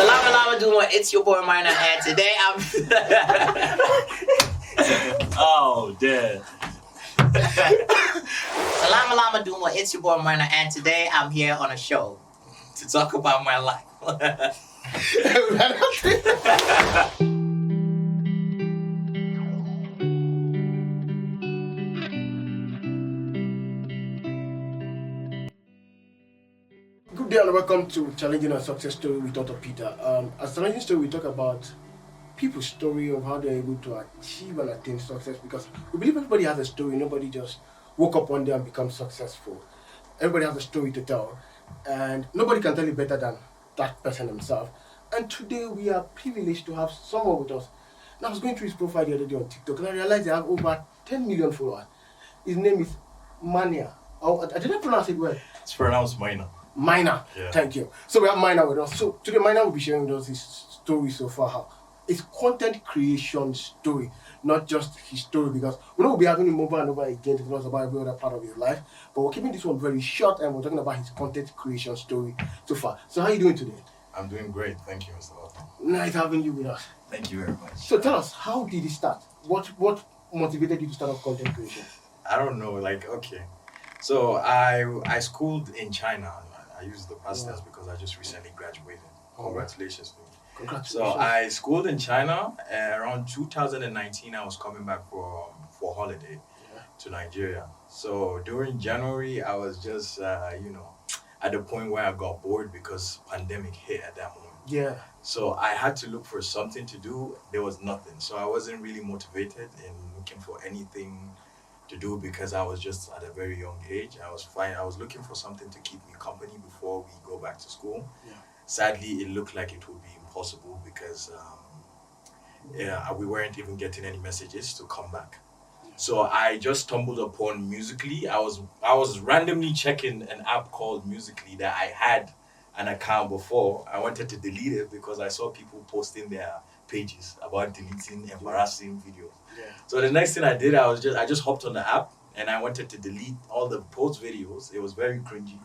Salam alaikum, Itsyaboymaina, and today I'm... Oh, dear. Salam alaikum, Itsyaboymaina, and today I'm here on a show to talk about my life. Good day and welcome to Challenging a Success Story with Dr. Peter. As Challenging Story, we talk about people's story of how they're able to achieve and attain success, because we believe everybody has a story. Nobody just woke up one day and become successful. Everybody has a story to tell, and nobody can tell it better than that person himself. And today we are privileged to have someone with us. Now, I was going through his profile the other day on TikTok, and I realized they have over 10 million followers. His name is Mania. Oh, I didn't pronounce it well. It's pronounced Maina. Mina, Yeah. Thank you. So we have Mina with us. So today Mina will be sharing with us his story so far. How it's content creation story, not just his story, because we know we'll be having him over and over again to tell us about every other part of his life. But we're keeping this one very short, and we're talking about his content creation story so far. So how are you doing today? I'm doing great. Thank you, Mr. Lawton. Nice having you with us. Thank you very much. So tell us, how did it start? What motivated you to start off content creation? I don't know, okay. So I schooled in China. I use the past tense because I just recently graduated. Congratulations to me. Congratulations. So I schooled in China. Around 2019, I was coming back for holiday to Nigeria. So during January, I was just, at the point where I got bored because pandemic hit at that moment. Yeah. So I had to look for something to do. There was nothing. So I wasn't really motivated in looking for anything to do because I was just at a very young age. I was fine. I was looking for something to keep me company before we go back to school. Yeah. Sadly, it looked like it would be impossible because we weren't even getting any messages to come back. So I just stumbled upon Musical.ly. I was randomly checking an app called Musical.ly that I had an account before. I wanted to delete it because I saw people posting their pages about deleting embarrassing videos. Yeah. So the next thing I did, I just hopped on the app and I wanted to delete all the post videos. It was very cringy.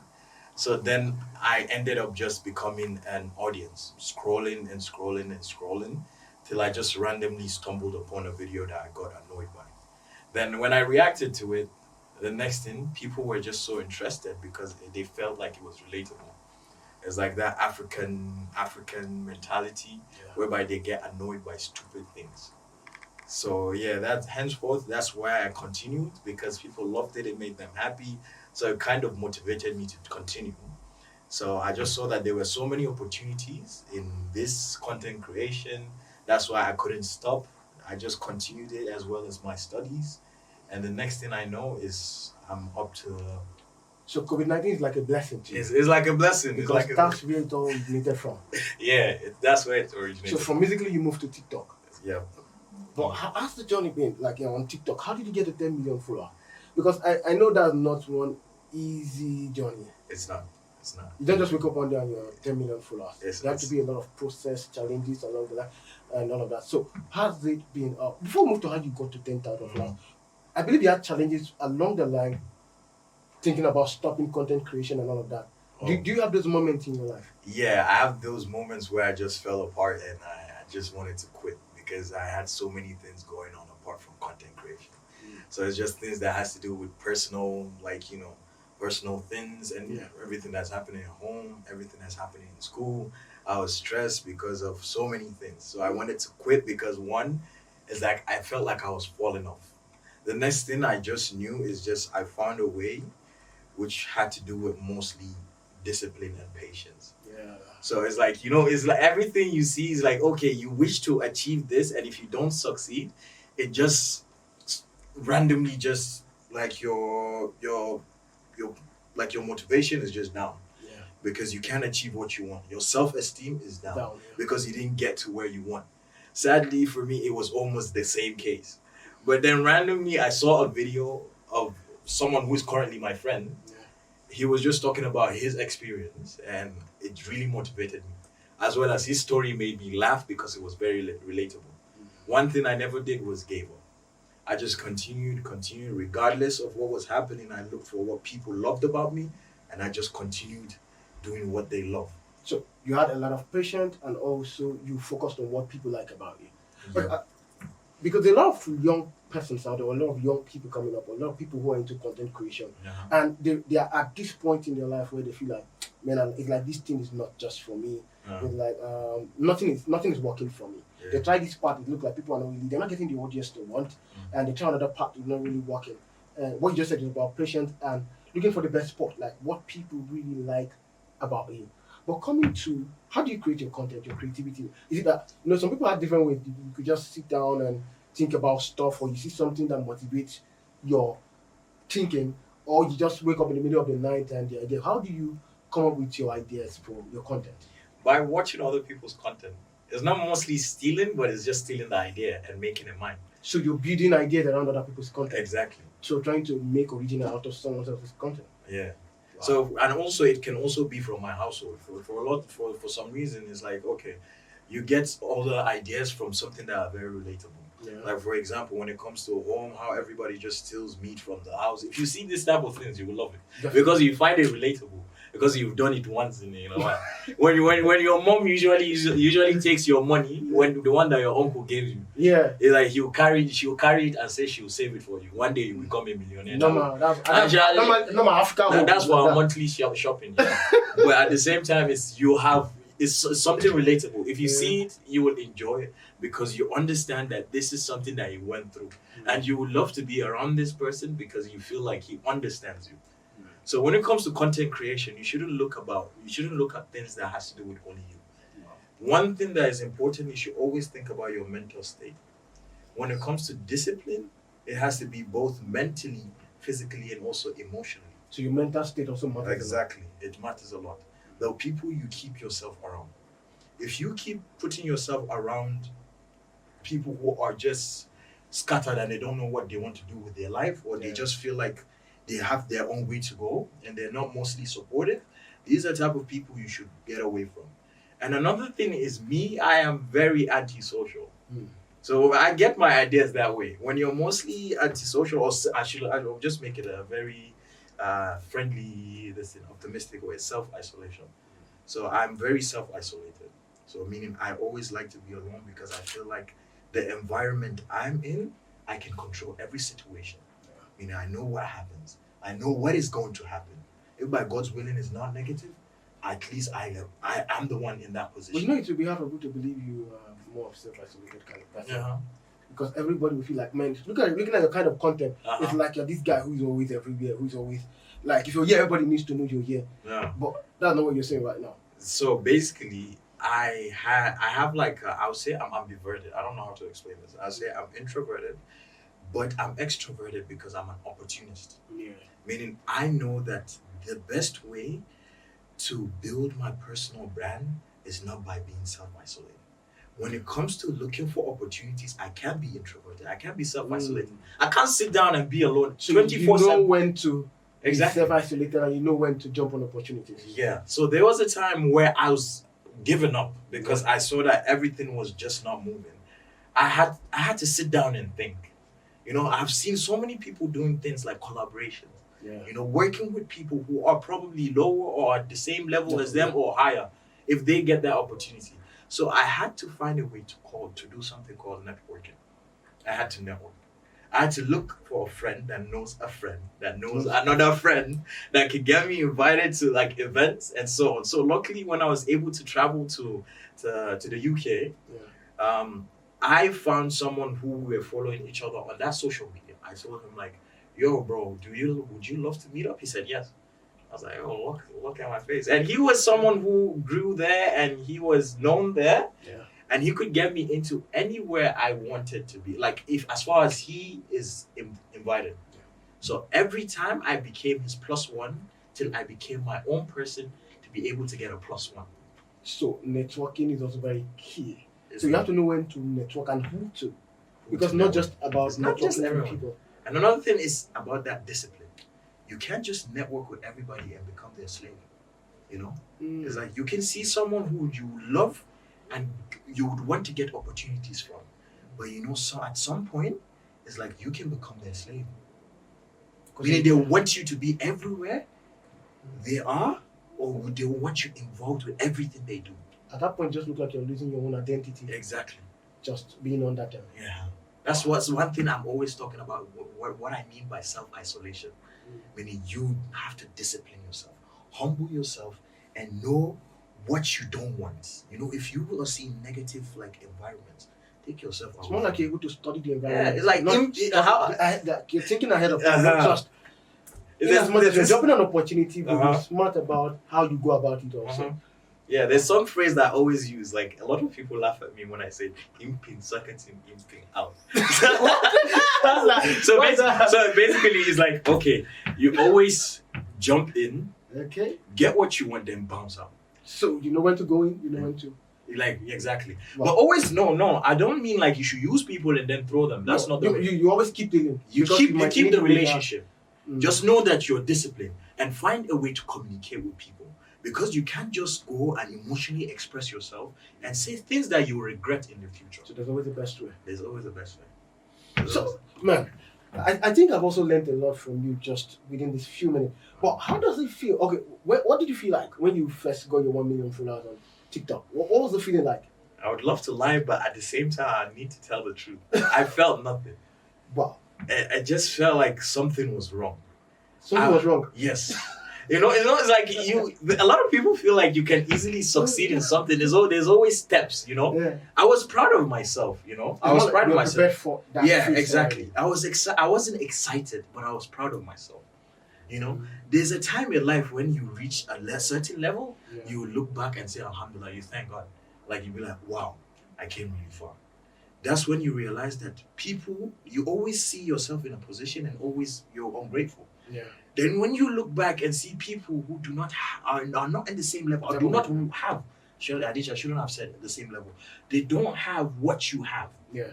So then I ended up just becoming an audience, scrolling and scrolling and scrolling till I just randomly stumbled upon a video that I got annoyed by. Then when I reacted to it, the next thing, people were just so interested because they felt like it was relatable. It's like that African mentality whereby they get annoyed by stupid things. So yeah, that's why I continued, because people loved it, it made them happy. So it kind of motivated me to continue. So I just saw that there were so many opportunities in this content creation. That's why I couldn't stop. I just continued it as well as my studies. And the next thing I know is I'm up to... So COVID-19 is like a blessing to you. It's like a blessing. Because that's where it all originated from. Yeah, that's where it originated. So from Musical.ly, you moved to TikTok. Yeah. But how's the journey been? On TikTok, how did you get to 10 million followers? Because I know that's not one easy journey. It's not. You don't just wake up one day and you're 10 million followers. There have to be a lot of process, challenges along the line, and all of that. So how's it been? Before we move to how you got to 10,000 followers, I believe you had challenges along the line, thinking about stopping content creation and all of that. Do you have those moments in your life? Yeah, I have those moments where I just fell apart and I just wanted to quit because I had so many things going on apart from content creation. So it's just things that has to do with personal, personal things and everything that's happening at home, everything that's happening in school. I was stressed because of so many things. So I wanted to quit because one is like I felt like I was falling off. The next thing I just knew is just I found a way which had to do with mostly discipline and patience. Yeah. So it's like, it's like everything you see is like, okay, you wish to achieve this, and if you don't succeed, it just randomly just like your motivation is just down. Yeah. Because you can't achieve what you want. Your self-esteem is down. Yeah. Because you didn't get to where you want. Sadly for me, it was almost the same case. But then randomly I saw a video of someone who is currently my friend. He was just talking about his experience and it really motivated me. As well as his story made me laugh because it was very relatable. One thing I never did was gave up. I just continued regardless of what was happening. I looked for what people loved about me and I just continued doing what they love. So you had a lot of patience, and also you focused on what people like about you. But Yeah. because a lot of young persons out there, a lot of young people coming up, a lot of people who are into content creation, Uh-huh. and they are at this point in their life where they feel like, man, it's like this thing is not just for me. Uh, It's like nothing is working for me. yeah. They try this part, it looks like people are not really, they're not getting the audience they want, and they try another part, it's not really working. What you just said is about patience and looking for the best spot, like what people really like about you. But coming to how do you create your content, your creativity? Is it that some people have different ways. You could just sit down and think about stuff, or you see something that motivates your thinking, or you just wake up in the middle of the night and the idea. How do you come up with your ideas for your content? By watching other people's content. It's not mostly stealing, but it's just stealing the idea and making it mine. So you're building ideas around other people's content. Exactly. So trying to make original out of someone else's content. Yeah. Wow. So, and also it can also be from my household. For some reason, it's like, okay, you get all the ideas from something that are very relatable. Yeah. Like, for example, when it comes to home, how everybody just steals meat from the house. If you see this type of things, you will love it. Definitely. Because you find it relatable. Because you've done it once, and you know when your mom usually takes your money, when the one that your uncle gave you, Yeah. it's like she'll carry it and say she'll save it for you. One day you become a millionaire. Normal African. That's for our monthly shopping. Yeah. But at the same time, it's something relatable. If you see it, you will enjoy it because you understand that this is something that he went through, and you would love to be around this person because you feel like he understands you. So when it comes to content creation, you shouldn't look at things that has to do with only you. One thing that is important, you should always think about your mental state. When it comes to discipline, it has to be both mentally, physically, and also emotionally. So your mental state also matters. Exactly. It matters a lot. The people you keep yourself around. If you keep putting yourself around people who are just scattered and they don't know what they want to do with their life, or they just feel like they have their own way to go and they're not mostly supportive, these are the type of people you should get away from. And another thing is I am very antisocial. So I get my ideas that way. When you're mostly antisocial, or I'll just make it a very friendly, optimistic way, self-isolation. So I'm very self-isolated. So meaning I always like to be alone because I feel like the environment I'm in, I can control every situation. Meaning I know what happens. I know what is going to happen. If by God's willing is not negative, at least I am the one in that position. But it would be hard for people to believe you are more of self-isolated kind of person. Uh-huh. Because everybody will feel like, man, looking at your kind of content, it's like you're this guy who's always everywhere, who's always like, if you're here, everybody needs to know you're here. Yeah. But that's not what you're saying right now. So basically, I have like I would say I'm ambiverted. I don't know how to explain this. I say I'm introverted, but I'm extroverted because I'm an opportunist. Yeah. Meaning I know that the best way to build my personal brand is not by being self-isolated. When it comes to looking for opportunities, I can't be introverted. I can't be self-isolated. I can't sit down and be alone 24/7. You know when to Exactly. be self-isolated, and you know when to jump on opportunities. Yeah. So there was a time where I was giving up because I saw that everything was just not moving. I had to sit down and think. I've seen so many people doing things like collaborations. Yeah. Working with people who are probably lower or at the same level as them or higher if they get that opportunity. So I had to find a way to do something called networking. I had to network. I had to look for a friend that knows a friend that knows another friend that could get me invited to like events and so on. So luckily when I was able to travel to the UK, I found someone who we were following each other on that social media. I told him like, yo bro, would you love to meet up? He said yes. I was like, oh, look at my face. And he was someone who grew there and he was known there. Yeah. And he could get me into anywhere I wanted to be. Like as far as he is invited. Yeah. So every time I became his plus one till I became my own person to be able to get a plus one. So networking is also very key. So you have to know when to network and who to. Because not just about networking with people. And another thing is about that discipline. You can't just network with everybody and become their slave. It's like you can see someone who you love and you would want to get opportunities from. But so at some point, it's like you can become their slave. Meaning they want you to be everywhere they are, or they want you involved with everything they do. At that point, just look like you're losing your own identity. Exactly. Just being on that. Yeah. That's what's one thing I'm always talking about. What I mean by self-isolation, meaning you have to discipline yourself, humble yourself, and know what you don't want. If you are seeing negative environments, take yourself out. It's more like you're able to study the environment. Yeah, it's like you're thinking ahead of time, not just. As much as you're jumping an opportunity, but you're smart about how you go about it also. Yeah, there's some phrase that I always use. A lot of people laugh at me when I say "imping second team, imping out." So basically, it's like, okay, you always jump in, okay, get what you want, then bounce out. So you know when to go in, you know when to. Exactly. Wow. But always no. I don't mean you should use people and then throw them. That's not the way. You always keep dealing. You keep the relationship. Just know that you're disciplined and find a way to communicate with people. Because you can't just go and emotionally express yourself and say things that you will regret in the future. So there's always the best way. There's always the best way. So, man, I think I've also learned a lot from you just within these few minutes. But how does it feel? Okay, what did you feel like when you first got your 1 million followers on TikTok? What was the feeling like? I would love to lie, but at the same time, I need to tell the truth. I felt nothing. Wow. I just felt like something was wrong. Something was wrong? Yes. It's like a lot of people feel like you can easily succeed in something. There's always steps, Yeah. I was proud of myself, I was proud of myself. For that Exactly. I wasn't excited, but I was proud of myself. There's a time in life when you reach a certain level, you will look back and say, Alhamdulillah, you thank God. You'll be like, wow, I came really far. That's when you realize that you always see yourself in a position and always you're ungrateful. Yeah. Then when you look back and see people who do not are not in the same level, or do not have, Adisha shouldn't have said the same level. They don't have what you have. Yeah.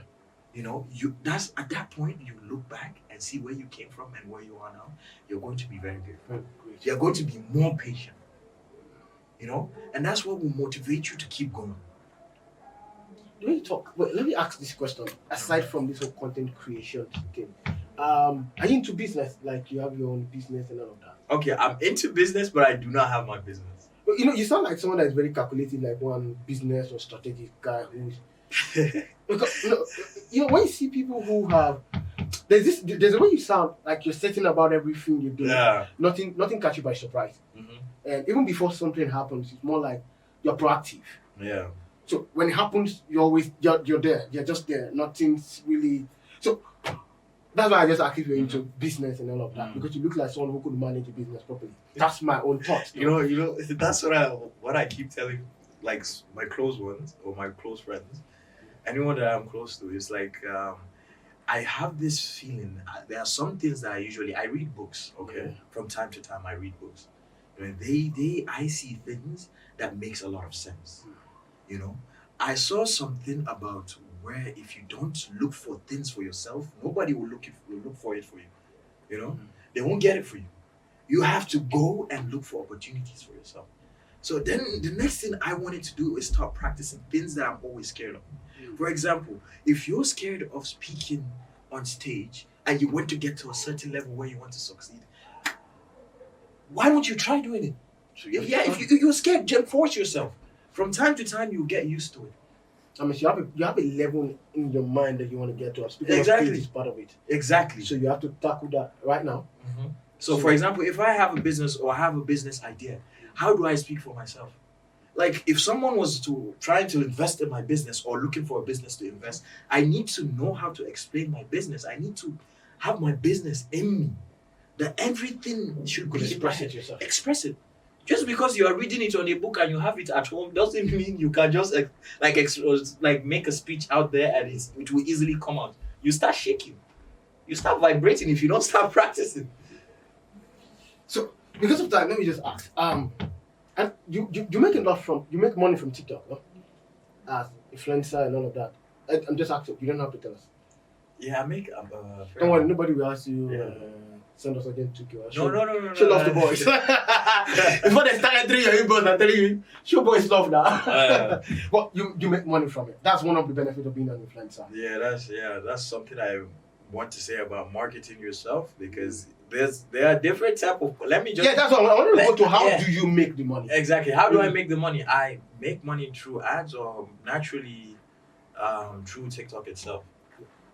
That's at that point you look back and see where you came from and where you are now. You're going to be very grateful. You're going to be more patient. And that's what will motivate you to keep going. When you talk, let me ask this question. Aside from this whole content creation thing, are you into business? You have your own business and all of that? Okay, I'm into business, but I do not have my business. But you sound like someone that is very calculated, like one business or strategic guy who's. Because when you see people who have, there's a way you sound like you're certain about everything you do. Yeah. Nothing catch you by surprise. Mm-hmm. And even before something happens, it's more like you're proactive. Yeah. So when it happens, you're there. You're just there. Nothing's really. So that's why I just asked if you're into business and all of that, because you look like someone who could manage a business properly. That's my own thoughts. That's what I keep telling my close ones or my close friends, anyone that I'm close to. It's I have this feeling. There are some things that I read books. Okay, from time to time I read books. I see things that makes a lot of sense. I saw something about where if you don't look for things for yourself, nobody will look for it for you. They won't get it for you. You have to go and look for opportunities for yourself. So then the next thing I wanted to do is start practicing things that I'm always scared of. For example, if you're scared of speaking on stage and you want to get to a certain level where you want to succeed, why don't you try doing it? If you're scared, just force yourself. From time to time, you get used to it. I mean, you have a level in your mind that you want to get to. Speaking exactly. of stage is part of it. Exactly. So you have to tackle that right now. Mm-hmm. So, for example, if I have a business or I have a business idea, how do I speak for myself? If someone was trying to invest in my business or looking for a business to invest, I need to know how to explain my business. I need to have my business in me. That everything should be express it yourself. Express it. Just because you are reading it on a book and you have it at home doesn't mean you can just make a speech out there and it will easily come out. You start shaking. You start vibrating if you don't start practicing. So because of that, let me just ask. And you make money from TikTok, no? As influencer and all of that. I'm just asking. You don't have to tell us. Yeah, I make. Don't worry, nobody will ask you. Send us again to you. No. Show love the boys. Before they start entering your inbox, I'm telling you, show boys love now. But you make money from it. That's one of the benefits of being an influencer. That's something I want to say about marketing yourself, because there are different type of. Let me just. Yeah, that's what I want to go to. How Yeah. do you make the money? Exactly. How do I make the money? I make money through ads or naturally through TikTok itself.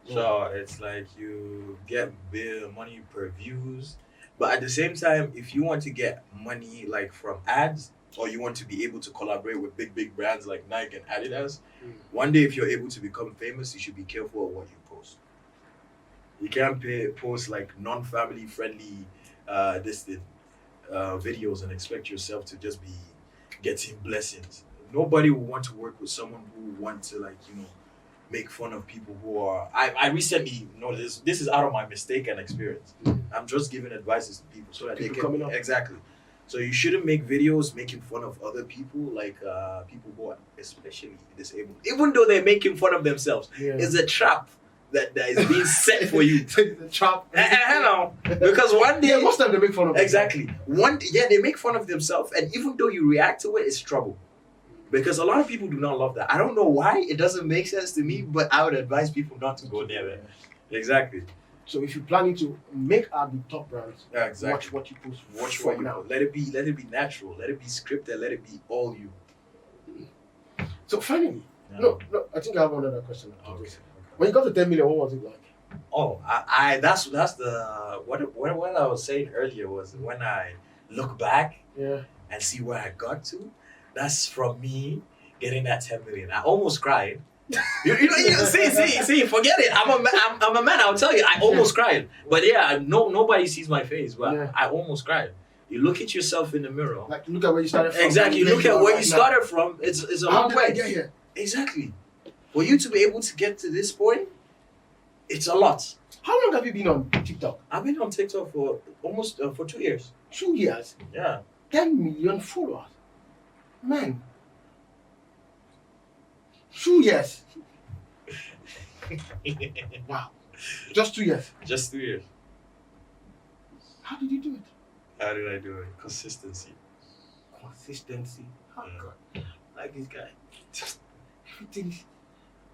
So it's like you get money per views, but at the same time, if you want to get money like from ads, or you want to be able to collaborate with big brands like Nike and Adidas, one day if you're able to become famous, you should be careful of what you post. You can't post like non-family friendly videos and expect yourself to just be getting blessings. Nobody will want to work with someone who wants to make fun of people who are. I recently noticed this is out of my mistake and experience. I'm just giving advices to people so that People they coming can up. exactly. So you shouldn't make videos making fun of other people, like people who are especially disabled, even though they're making fun of themselves. Yeah. It's a trap that is being set for you. The trap. Hello, because one day Yeah, most of them they make fun of it. exactly they make fun of themselves, and even though you react to it, it's trouble. Because a lot of people do not love that. I don't know why. It doesn't make sense to me, but I would advise people not to go near it. Exactly. So if you're planning to make the top brands, Yeah, exactly. watch what you post. Watch from what you now. let it be natural. Let it be scripted. Let it be all you. So finally, Yeah. no, I think I have another question after Okay. this. When you got to 10 million, what was it like? Oh, I that's the what I was saying earlier was when I look back Yeah. and see where I got to. That's from me getting that 10 million. I almost cried. See, forget it. I'm a man. I'll tell you, I almost cried. But yeah, nobody sees my face. But Yeah. I almost cried. You look at yourself in the mirror. Like look at where you started from. Exactly. You look at where you started from. It's a How long did I way. get here? Exactly. For you to be able to get to this point, it's a lot. How long have you been on TikTok? I've been on TikTok for almost for 2 years. 2 years. Yeah. 10 million followers. Man. 2 years. Wow. Just 2 years. Just 2 years. How did you do it? How did I do it? Consistency. Consistency. Oh Yeah. God. Like this guy. Everything is.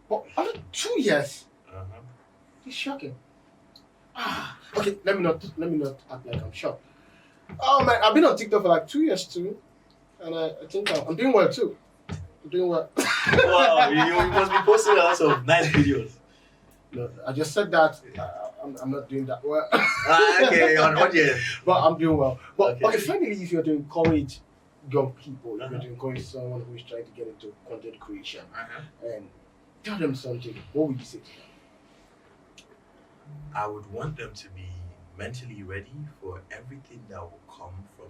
But only 2 years. Uh-huh. It's shocking. Okay, let me not act like I'm shocked. Oh man, I've been on TikTok for like 2 years too, and I think I'm doing well too. I'm doing well. Wow, you must be posting lots of nice videos. No, I just said that I'm not doing that well. Okay, on audience. But I'm doing well. But Okay. okay, finally, if you're to encourage young people, if you're Uh-huh. to encourage someone who is trying to get into content creation, Uh-huh. and tell them something, what would you say to them? I would want them to be mentally ready for everything that will come from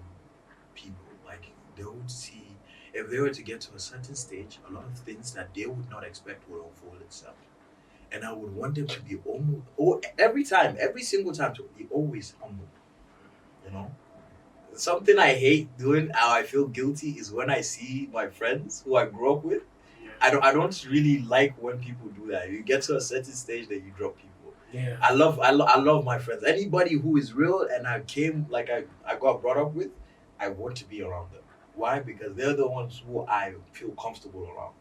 people. Like they would see, if they were to get to a certain stage, a lot of things that they would not expect will unfold itself. And I would want them to be every single time, to be always humble. You know, something I hate doing, how I feel guilty, is when I see my friends who I grew up with. I don't really like when people do that. You get to a certain stage that you drop people. Yeah. I love my friends. Anybody who is real and I got brought up with, I want to be around them. Why? Because they're the ones who I feel comfortable around.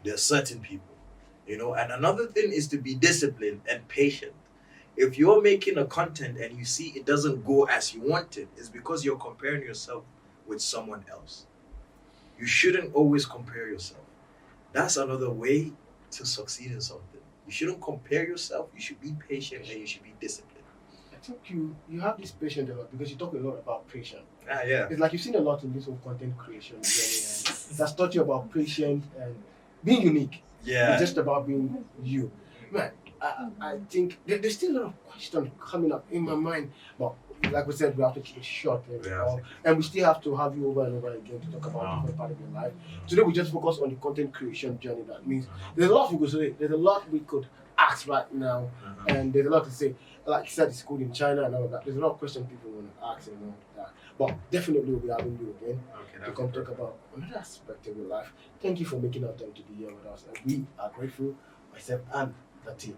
There are certain people, And another thing is to be disciplined and patient. If you're making a content and you see it doesn't go as you wanted, it's because you're comparing yourself with someone else. You shouldn't always compare yourself. That's another way to succeed in something. You shouldn't compare yourself. You should be patient and you should be disciplined. I think you have this patience a lot because you talk a lot about patience. Yeah. It's like you've seen a lot in this whole content creation journey, and that's taught you about patience and being unique. Yeah. It's just about being you. Man, I think there's still a lot of questions coming up in my mind, but like we said, we have to keep it short and we still have to have you over and over again to talk about different part of your life. Today we just focus on the content creation journey. That means there's a lot we could say, there's a lot we could ask right now, and there's a lot to say. Like you said, it's good in China and all of that. There's a lot of questions people want to ask and all that. But definitely we'll be having you again to come talk about another aspect of your life. Thank you for making our time to be here with us, and we are grateful, myself and the team.